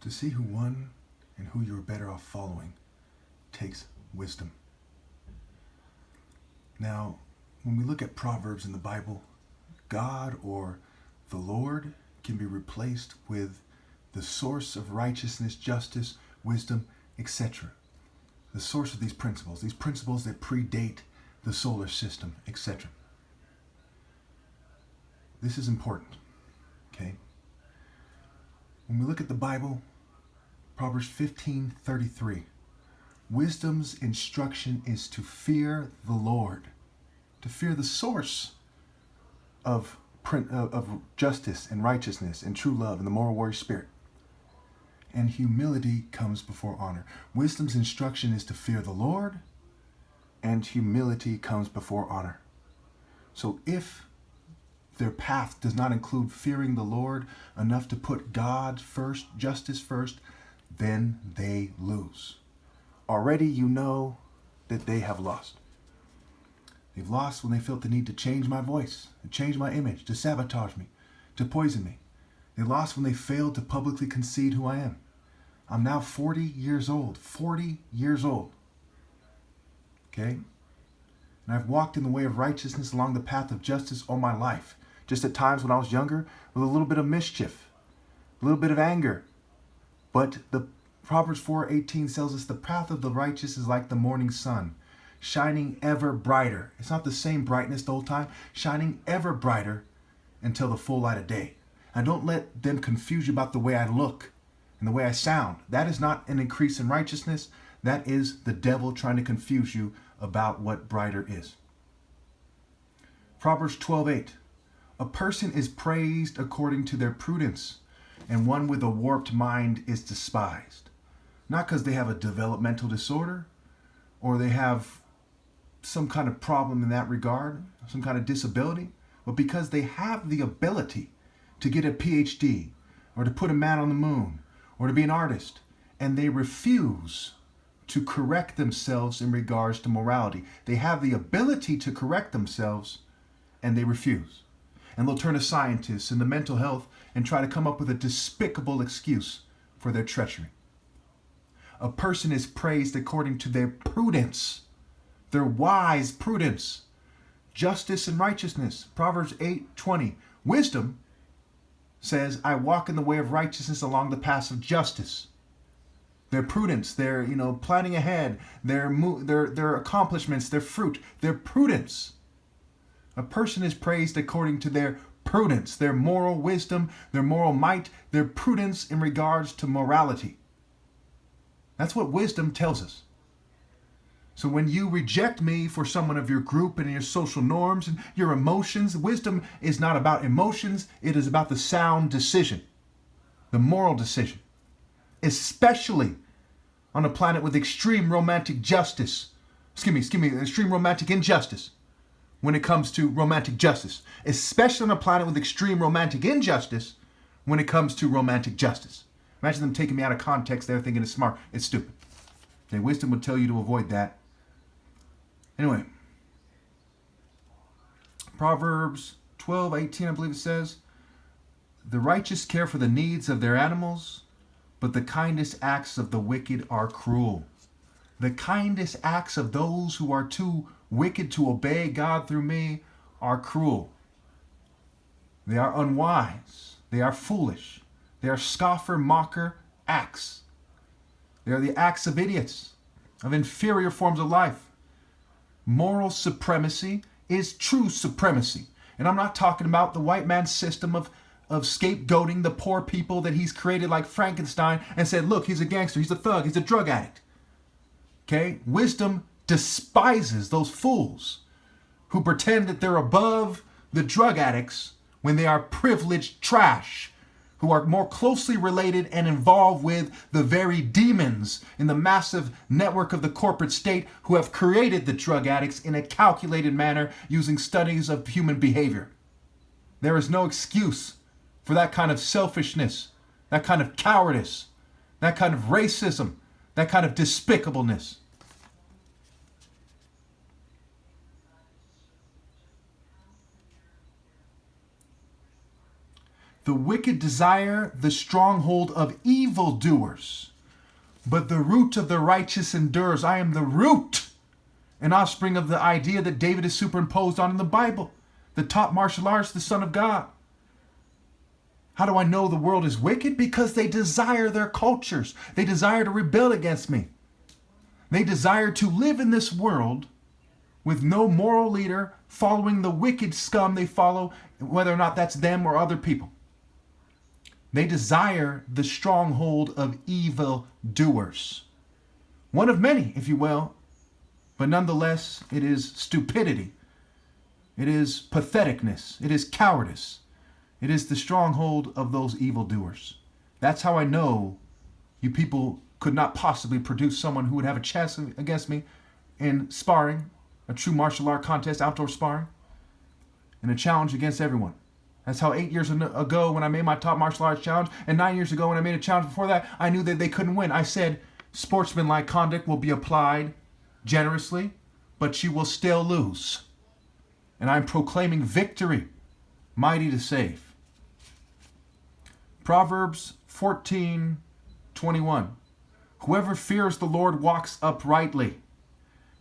To see who won and who you're better off following takes wisdom. Now, when we look at Proverbs in the Bible, God or the Lord can be replaced with the source of righteousness, justice, wisdom, etc. The source of these principles that predate the solar system, etc. This is important, okay? When we look at the Bible, Proverbs 15:33, wisdom's instruction is to fear the Lord, to fear the source of justice and righteousness and true love and the moral warrior spirit. And humility comes before honor. Wisdom's instruction is to fear the Lord, and humility comes before honor. So if their path does not include fearing the Lord enough to put God first, justice first, then they lose. Already you know that they have lost. They've lost when they felt the need to change my voice, to change my image, to sabotage me, to poison me. They lost when they failed to publicly concede who I am. I'm now 40 years old. 40 years old. Okay? And I've walked in the way of righteousness along the path of justice all my life. Just at times when I was younger, with a little bit of mischief, a little bit of anger. But the Proverbs 4:18 tells us the path of the righteous is like the morning sun, shining ever brighter. It's not the same brightness the whole time, shining ever brighter until the full light of day. And don't let them confuse you about the way I look and the way I sound. That is not an increase in righteousness. That is the devil trying to confuse you about what brighter is. Proverbs 12:8. A person is praised according to their prudence, and one with a warped mind is despised. Not because they have a developmental disorder or they have some kind of problem in that regard, some kind of disability, but because they have the ability to get a PhD or to put a man on the moon or to be an artist, and they refuse to correct themselves in regards to morality. They have the ability to correct themselves and they refuse. And they'll turn to scientists and the mental health and try to come up with a despicable excuse for their treachery. A person is praised according to their prudence, their wise prudence, justice and righteousness. Proverbs 8:20. Wisdom says, I walk in the way of righteousness along the paths of justice. Their prudence, their planning ahead, their accomplishments, their fruit, their prudence. A person is praised according to their prudence, their moral wisdom, their moral might, their prudence in regards to morality. That's what wisdom tells us. So when you reject me for someone of your group and your social norms and your emotions, wisdom is not about emotions. It is about the sound decision, the moral decision, especially on a planet with extreme romantic justice. Extreme romantic injustice when it comes to romantic justice, especially on a planet with extreme romantic injustice when it comes to romantic justice. Imagine them taking me out of context there thinking it's smart. It's stupid. Okay, wisdom would tell you to avoid that. Anyway, Proverbs 12:18, I believe it says, the righteous care for the needs of their animals, but the kindest acts of the wicked are cruel. The kindest acts of those who are too wicked to obey God through me are cruel. They are unwise. They are foolish. They are scoffer, mocker acts. They are the acts of idiots, of inferior forms of life. Moral supremacy is true supremacy. And I'm not talking about the white man's system of scapegoating the poor people that he's created like Frankenstein and said, look, he's a gangster, he's a thug, he's a drug addict. Okay? Wisdom despises those fools who pretend that they're above the drug addicts when they are privileged trash, who are more closely related and involved with the very demons in the massive network of the corporate state who have created the drug addicts in a calculated manner using studies of human behavior. There is no excuse for that kind of selfishness, that kind of cowardice, that kind of racism, that kind of despicableness. The wicked desire the stronghold of evildoers, but the root of the righteous endures. I am the root and offspring of the idea that David is superimposed on in the Bible. The top martial artist, the Son of God. How do I know the world is wicked? Because they desire their cultures. They desire to rebel against me. They desire to live in this world with no moral leader, following the wicked scum they follow, whether or not that's them or other people. They desire the stronghold of evil doers. One of many, if you will, but nonetheless, it is stupidity. It is patheticness. It is cowardice. It is the stronghold of those evildoers. That's how I know you people could not possibly produce someone who would have a chance against me in sparring, a true martial art contest, outdoor sparring, and a challenge against everyone. That's how 8 years ago when I made my top martial arts challenge, and 9 years ago when I made a challenge before that, I knew that they couldn't win. I said, sportsmanlike conduct will be applied generously, but you will still lose. And I'm proclaiming victory, mighty to save. Proverbs 14:21. Whoever fears the Lord walks uprightly,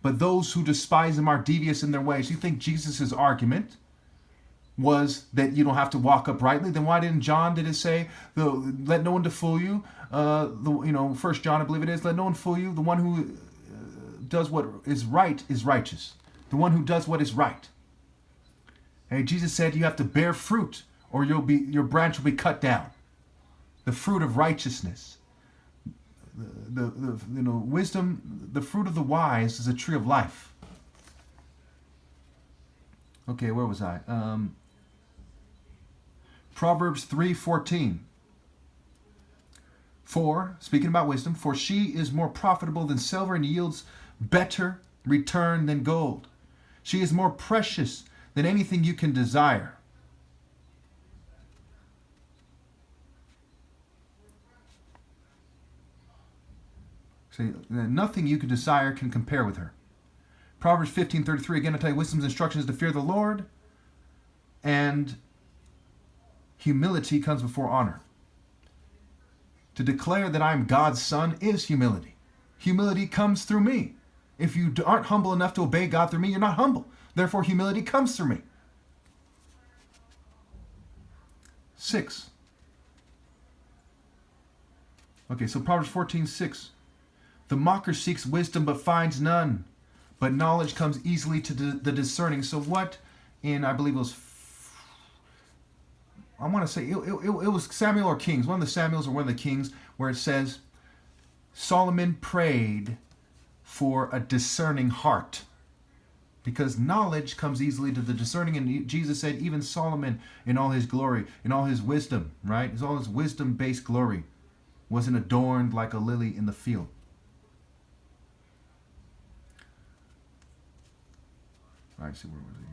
but those who despise him are devious in their ways. You think Jesus' argument was that you don't have to walk uprightly? Then why didn't John, did it say, let no one fool you? 1 John, I believe it is, let no one fool you. The one who does what is right is righteous. The one who does what is right. Hey, Jesus said you have to bear fruit or your branch will be cut down. The fruit of righteousness. Wisdom, the fruit of the wise is a tree of life. Okay, where was I? Proverbs 3:14. Speaking about wisdom, for she is more profitable than silver and yields better return than gold. She is more precious than anything you can desire. See, nothing you can desire can compare with her. Proverbs 15:33, again, I tell you, wisdom's instruction is to fear the Lord, and humility comes before honor. To declare that I'm God's son is humility. Humility comes through me. If you aren't humble enough to obey God through me, you're not humble. Therefore, humility comes through me. 6. Okay, so Proverbs 14:6. The mocker seeks wisdom but finds none, but knowledge comes easily to the discerning. So what in, I believe it was, I want to say, it was Samuel or Kings, one of the Samuels or one of the Kings, where it says, Solomon prayed for a discerning heart. Because knowledge comes easily to the discerning. And Jesus said, even Solomon in all his glory, in all his wisdom, right? All his wisdom-based glory wasn't adorned like a lily in the field. All right, see, where was it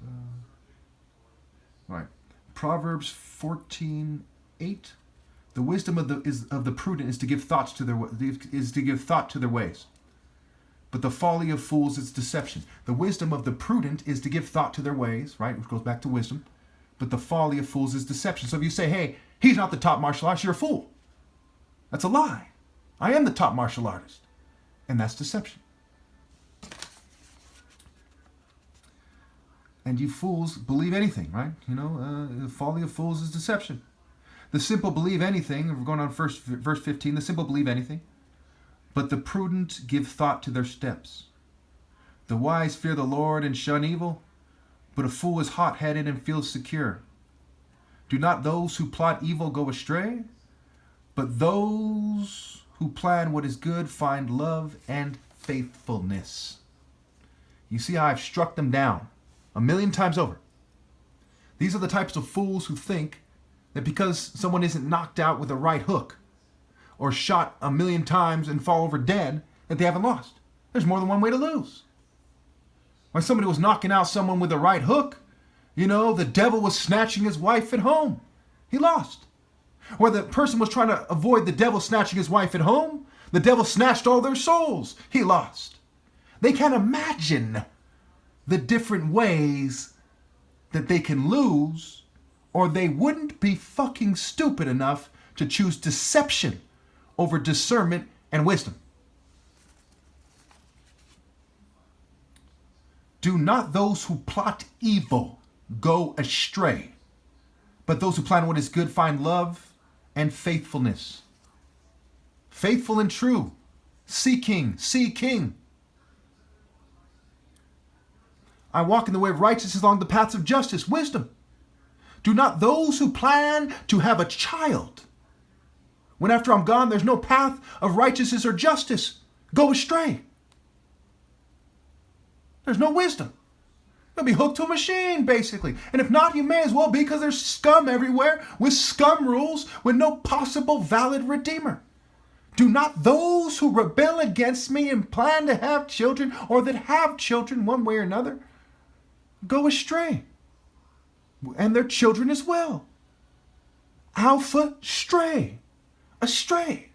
here? All right, Proverbs 14:8. The wisdom of the prudent is to give thought to their ways. But the folly of fools is deception. The wisdom of the prudent is to give thought to their ways, right? Which goes back to wisdom. But the folly of fools is deception. So if you say, hey, he's not the top martial artist, you're a fool. That's a lie. I am the top martial artist. And that's deception. And you fools believe anything, right? The folly of fools is deception. The simple believe anything. We're going on verse 15. The simple believe anything. But the prudent give thought to their steps. The wise fear the Lord and shun evil, but a fool is hot-headed and feels secure. Do not those who plot evil go astray, but those who plan what is good find love and faithfulness. You see how I've struck them down 1,000,000 times over. These are the types of fools who think that because someone isn't knocked out with a right hook or shot 1,000,000 times and fall over dead, that they haven't lost. There's more than one way to lose. When somebody was knocking out someone with a right hook, the devil was snatching his wife at home. He lost. Or the person was trying to avoid the devil snatching his wife at home. The devil snatched all their souls. He lost. They can't imagine the different ways that they can lose or they wouldn't be fucking stupid enough to choose deception over discernment and wisdom. Do not those who plot evil go astray, but those who plan what is good find love and faithfulness. Faithful and true, seeking. I walk in the way of righteousness along the paths of justice, wisdom. Do not those who plan to have a child, when after I'm gone there's no path of righteousness or justice, go astray. There's no wisdom. You'll be hooked to a machine, basically. And if not, you may as well be, because there's scum everywhere with scum rules with no possible valid redeemer. Do not those who rebel against me and plan to have children, or that have children one way or another, go astray. And their children as well. Alpha stray. Astray.